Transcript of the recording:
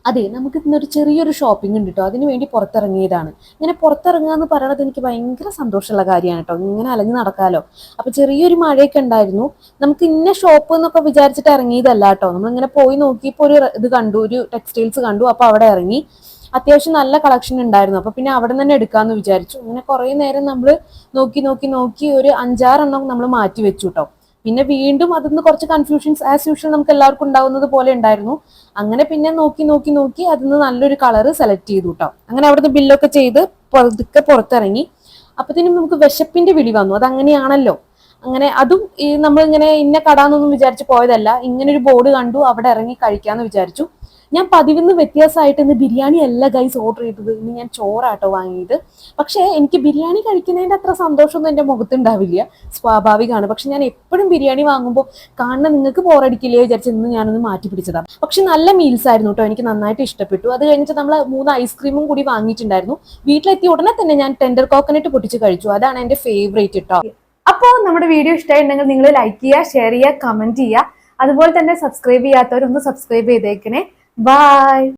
അതെ, നമുക്ക് ഇന്നൊരു ചെറിയൊരു ഷോപ്പിംഗ് ഉണ്ട് കേട്ടോ. അതിന് വേണ്ടി പുറത്തിറങ്ങിയതാണ്. ഇങ്ങനെ പുറത്തിറങ്ങുക എന്ന് പറയണത് എനിക്ക് ഭയങ്കര സന്തോഷമുള്ള കാര്യമാണ് കേട്ടോ. ഇങ്ങനെ അലഞ്ഞു നടക്കാലോ. അപ്പൊ ചെറിയൊരു മഴയൊക്കെ ഉണ്ടായിരുന്നു. നമുക്ക് ഇന്ന ഷോപ്പ് എന്നൊക്കെ വിചാരിച്ചിട്ട് ഇറങ്ങിയതല്ല കേട്ടോ. നമ്മളിങ്ങനെ പോയി നോക്കിയപ്പോൾ ഒരു ഇത് കണ്ടു, ഒരു ടെക്സ്റ്റൈൽസ് കണ്ടു. അപ്പൊ അവിടെ ഇറങ്ങി. അത്യാവശ്യം നല്ല കളക്ഷൻ ഉണ്ടായിരുന്നു. അപ്പൊ പിന്നെ അവിടെ തന്നെ എടുക്കാന്ന് വിചാരിച്ചു. അങ്ങനെ കുറെ നേരം നമ്മൾ നോക്കി നോക്കി നോക്കി ഒരു 5-6 എണ്ണം നമ്മൾ മാറ്റി വെച്ചു കേട്ടോ. പിന്നെ വീണ്ടും അതിന്ന് കുറച്ച് കൺഫ്യൂഷൻസ് ആസ് യൂഷ്വൽ നമുക്ക് എല്ലാവർക്കും ഉണ്ടാവുന്നത് പോലെ ഉണ്ടായിരുന്നു. അങ്ങനെ പിന്നെ നോക്കി നോക്കി നോക്കി അതിന്ന് നല്ലൊരു കളർ സെലക്ട് ചെയ്തു കേട്ടോ. അങ്ങനെ അവിടുന്ന് ബില്ലൊക്കെ ചെയ്ത് പതുക്കെ പുറത്തിറങ്ങി. അപ്പത്തേനും നമുക്ക് വിശപ്പിന്റെ വിളി വന്നു. അത് അങ്ങനെയാണല്ലോ. അങ്ങനെ അതും ഈ നമ്മളിങ്ങനെ ഇന്ന കടാന്നൊന്നും വിചാരിച്ച് പോയതല്ല. ഇങ്ങനെ ഒരു ബോർഡ് കണ്ടു, അവിടെ ഇറങ്ങി കഴിക്കാന്ന് വിചാരിച്ചു. ഞാൻ പതിവിന്ന് വ്യത്യാസമായിട്ട് ഇന്ന് ബിരിയാണി അല്ല ഗൈസ് ഓർഡർ ചെയ്തത്. ഇന്ന് ഞാൻ ചോറാട്ടോ വാങ്ങിയത്. പക്ഷേ എനിക്ക് ബിരിയാണി കഴിക്കുന്നതിന്റെ അത്ര സന്തോഷമൊന്നും എന്റെ മുഖത്തുണ്ടാവില്ല, സ്വാഭാവികമാണ്. പക്ഷെ ഞാൻ എപ്പോഴും ബിരിയാണി വാങ്ങുമ്പോൾ കാണുന്ന നിങ്ങൾക്ക് ബോറടിക്കില്ലേ വിചാരിച്ച് ഇന്ന് ഞാനൊന്ന് മാറ്റി പിടിച്ചതാണ്. പക്ഷെ നല്ല മീൽസ് ആയിരുന്നു കേട്ടോ. എനിക്ക് നന്നായിട്ട് ഇഷ്ടപ്പെട്ടു. അത് കഴിഞ്ഞിട്ട് നമ്മൾ 3 ഐസ്ക്രീമും കൂടി വാങ്ങിയിട്ടുണ്ടായിരുന്നു. വീട്ടിലെത്തിയ ഉടനെ തന്നെ ഞാൻ ടെൻഡർ കോക്കനട്ട് പൊട്ടിച്ച് കഴിച്ചു. അതാണ് എന്റെ ഫേവറേറ്റ് കേട്ടോ. അപ്പോൾ നമ്മുടെ വീഡിയോ ഇഷ്ടമായിട്ടുണ്ടെങ്കിൽ നിങ്ങൾ ലൈക്ക് ചെയ്യുക, ഷെയർ ചെയ്യുക, കമന്റ് ചെയ്യുക. അതുപോലെ തന്നെ സബ്സ്ക്രൈബ് ചെയ്യാത്തവരൊന്ന് സബ്സ്ക്രൈബ് ചെയ്തേക്കണേ. ബൈ.